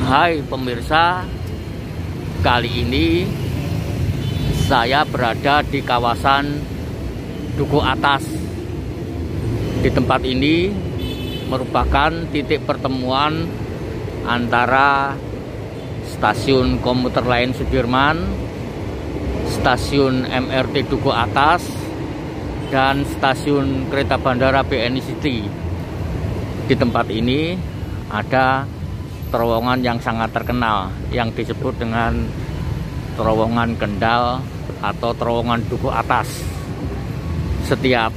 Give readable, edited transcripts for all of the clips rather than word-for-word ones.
Hai pemirsa, kali ini saya berada di kawasan Duku Atas. Di tempat ini merupakan titik pertemuan antara stasiun komuter lain Sudirman, stasiun MRT Duku Atas, dan stasiun kereta bandara BNI City. Di tempat ini ada terowongan yang sangat terkenal yang disebut dengan terowongan Kendal atau terowongan Duku Atas. Setiap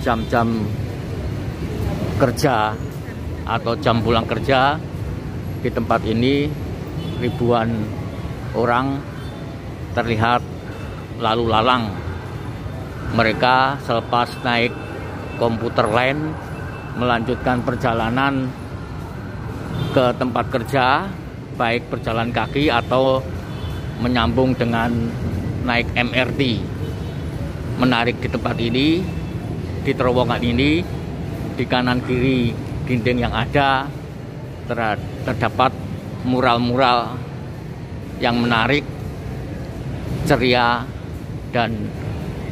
jam-jam kerja atau jam pulang kerja, di tempat ini ribuan orang terlihat lalu lalang. Mereka selepas naik komuter lain melanjutkan perjalanan ke tempat kerja, baik berjalan kaki atau menyambung dengan naik MRT. Menarik di tempat ini, di terowongan ini, di kanan kiri dinding yang ada terdapat mural-mural yang menarik, ceria, dan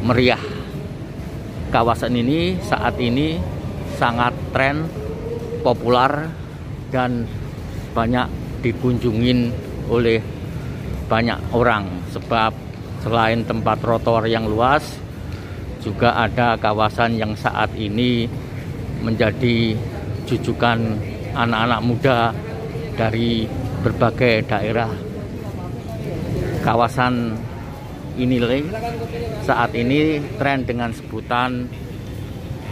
meriah. Kawasan ini saat ini sangat tren, populer, dan banyak dikunjungin oleh banyak orang, sebab selain tempat trotoar yang luas, juga ada kawasan yang saat ini menjadi jujukan anak-anak muda dari berbagai daerah. Kawasan ini saat ini tren dengan sebutan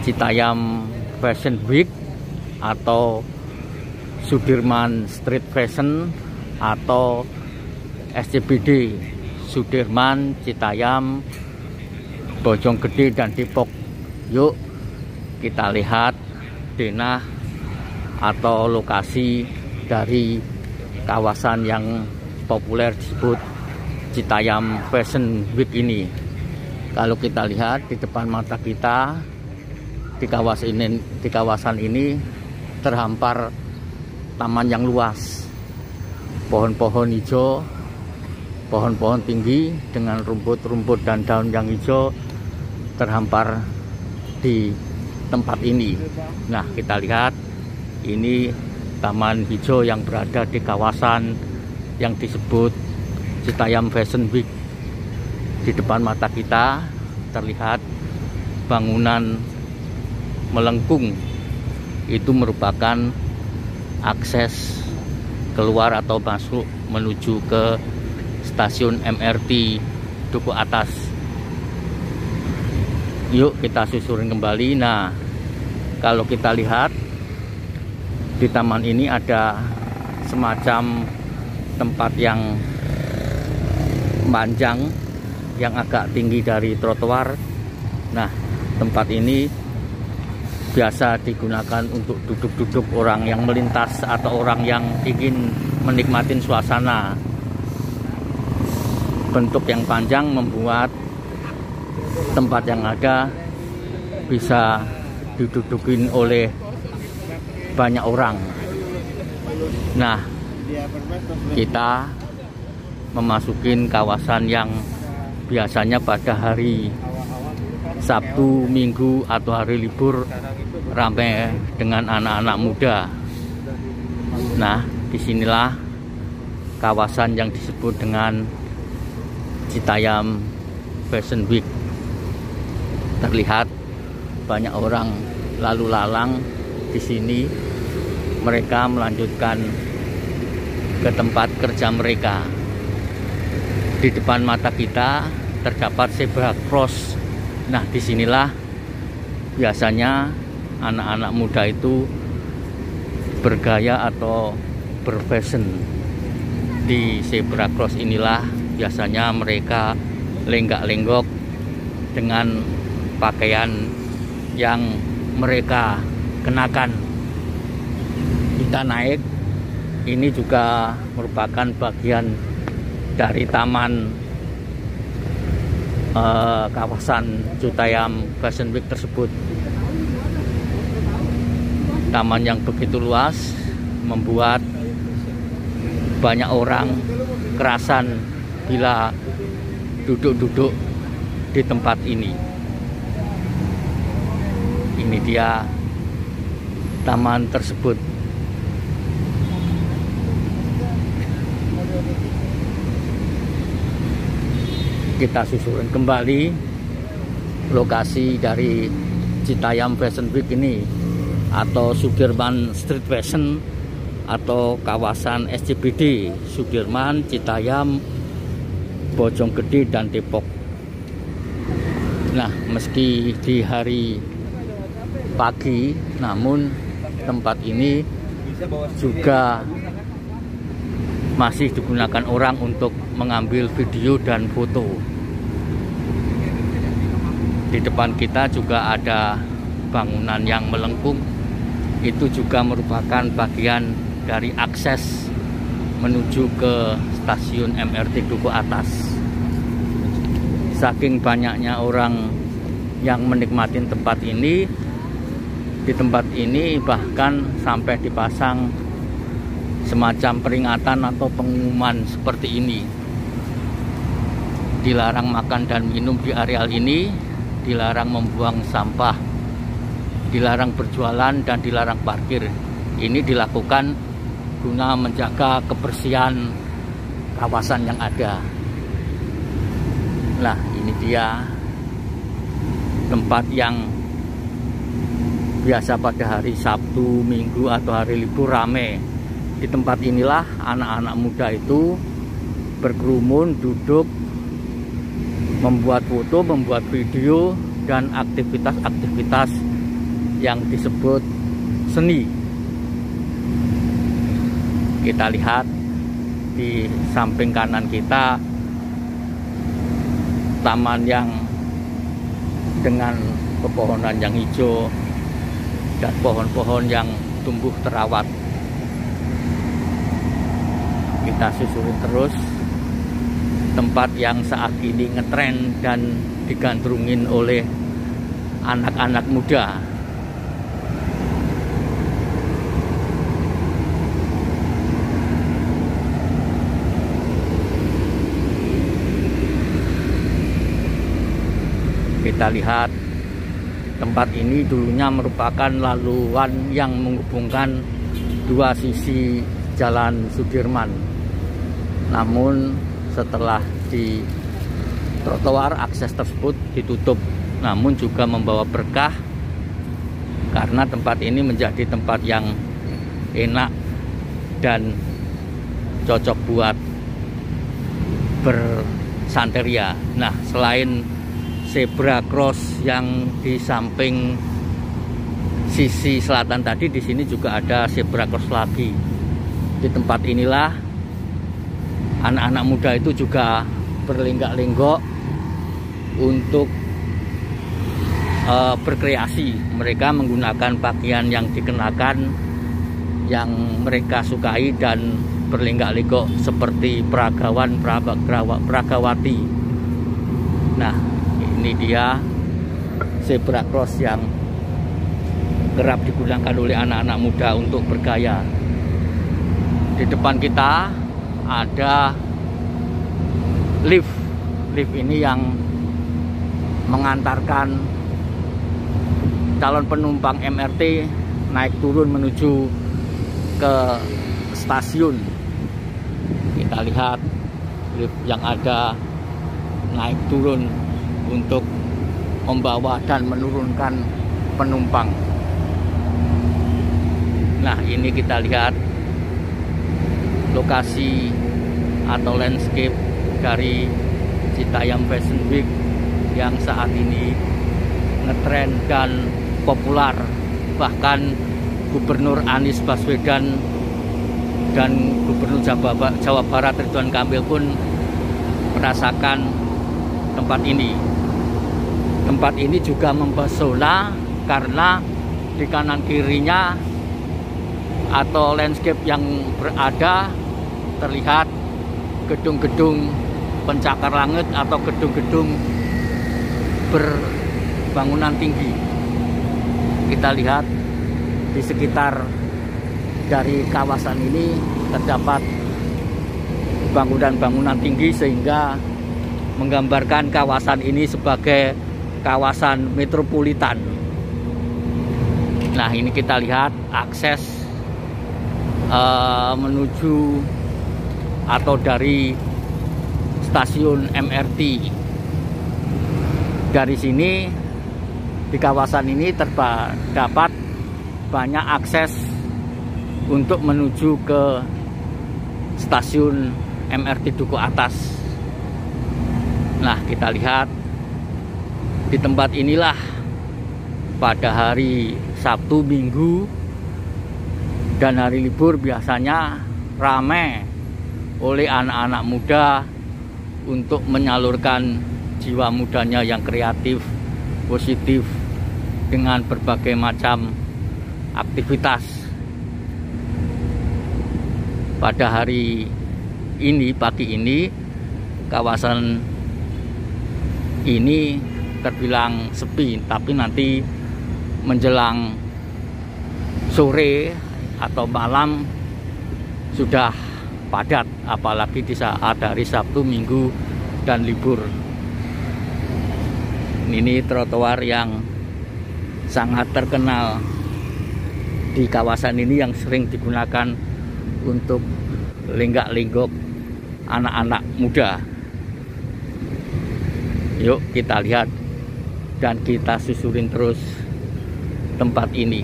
Citayam Fashion Week atau Sudirman Street Fashion atau SCBD, Sudirman, Citayam, Bojonggede, dan Depok. Yuk kita lihat denah atau lokasi dari kawasan yang populer disebut Citayam Fashion Week ini. Kalau kita lihat di depan mata kita, di kawasan ini terhampar taman yang luas, pohon-pohon hijau, pohon-pohon tinggi dengan rumput-rumput dan daun yang hijau terhampar di tempat ini. Nah, kita lihat ini taman hijau yang berada di kawasan yang disebut Citayam Fashion Week. Di depan mata kita terlihat bangunan melengkung. Itu merupakan akses keluar atau masuk menuju ke stasiun MRT Duku Atas. Yuk kita susurin kembali. Nah, kalau kita lihat di taman ini ada semacam tempat yang panjang yang agak tinggi dari trotoar. Nah, tempat ini biasa digunakan untuk duduk-duduk orang yang melintas atau orang yang ingin menikmati suasana. Bentuk yang panjang membuat tempat yang ada bisa didudukin oleh banyak orang. Nah, kita memasukin kawasan yang biasanya pada hari Sabtu, Minggu, atau hari libur ramai dengan anak-anak muda. Nah, disinilah kawasan yang disebut dengan Citayam Fashion Week. Terlihat banyak orang lalu lalang di sini. Mereka melanjutkan ke tempat kerja mereka. Di depan mata kita terdapat zebra cross. Nah, disinilah biasanya anak-anak muda itu bergaya atau berfashion. Di zebra cross inilah biasanya mereka lenggak-lenggok dengan pakaian yang mereka kenakan. Kita naik, ini juga merupakan bagian dari taman kawasan Citayam Fashion Week tersebut. Taman yang begitu luas membuat banyak orang kerasan bila duduk-duduk di tempat ini. Ini dia taman tersebut. Kita susurin kembali lokasi dari Citayam Fashion Week ini, atau Sudirman Street Fashion, atau kawasan SCBD Sudirman, Citayam, Bojonggede, dan Depok. Nah, meski di hari pagi, namun tempat ini juga masih digunakan orang untuk mengambil video dan foto. Di depan kita juga ada bangunan yang melengkung. Itu juga merupakan bagian dari akses menuju ke stasiun MRT Duku Atas. Saking banyaknya orang yang menikmati tempat ini, di tempat ini bahkan sampai dipasang semacam peringatan atau pengumuman seperti ini. Dilarang makan dan minum di areal ini, dilarang membuang sampah, dilarang berjualan, dan dilarang parkir. Ini dilakukan guna menjaga kebersihan kawasan yang ada. Nah, ini dia tempat yang biasa pada hari Sabtu, Minggu, atau hari libur rame. Di tempat inilah anak-anak muda itu berkerumun, duduk, membuat foto, membuat video, dan aktivitas-aktivitas yang disebut seni. Kita lihat di samping kanan kita taman yang dengan pepohonan yang hijau dan pohon-pohon yang tumbuh terawat. Kita susurin terus tempat yang saat ini ngetren dan digandrungin oleh anak-anak muda. Kita lihat tempat ini dulunya merupakan laluan yang menghubungkan dua sisi Jalan Sudirman. Namun setelah di trotoar, akses tersebut ditutup, namun juga membawa berkah karena tempat ini menjadi tempat yang enak dan cocok buat bersanteria. Nah, selain zebra cross yang di samping sisi selatan tadi, di sini juga ada zebra cross lagi. Di tempat inilah anak-anak muda itu juga berlenggak-lenggok untuk berkreasi. Mereka menggunakan pakaian yang dikenakan, yang mereka sukai, dan berlenggak-lenggok seperti peragawan, peragawati. Nah, ini dia zebra cross yang kerap digunakan oleh anak-anak muda untuk bergaya. Di depan kita ada lift. Lift ini yang mengantarkan calon penumpang MRT naik turun menuju ke stasiun. Kita lihat lift yang ada naik turun untuk membawa dan menurunkan penumpang. Nah, ini kita lihat lokasi atau landscape dari Citayam Fashion Week yang saat ini ngetren dan populer. Bahkan Gubernur Anies Baswedan dan Gubernur Jawa Barat Ridwan Kamil pun merasakan tempat ini. Tempat ini juga mempesona karena di kanan kirinya atau landscape yang berada terlihat gedung-gedung pencakar langit atau gedung-gedung berbangunan tinggi. Kita lihat di sekitar dari kawasan ini terdapat bangunan-bangunan tinggi sehingga menggambarkan kawasan ini sebagai kawasan metropolitan. Nah, ini kita lihat akses menuju atau dari stasiun MRT. Dari sini di kawasan ini terdapat banyak akses untuk menuju ke stasiun MRT Duku Atas. Nah, kita lihat di tempat inilah pada hari Sabtu, Minggu, dan hari libur biasanya ramai oleh anak-anak muda untuk menyalurkan jiwa mudanya yang kreatif, positif dengan berbagai macam aktivitas. Pada hari ini, pagi ini, kawasan ini terbilang sepi, tapi nanti menjelang sore atau malam sudah padat, apalagi di saat hari Sabtu, Minggu, dan libur. Ini trotoar yang sangat terkenal di kawasan ini yang sering digunakan untuk lenggak-lenggok anak-anak muda. Yuk kita lihat dan kita susurin terus tempat ini.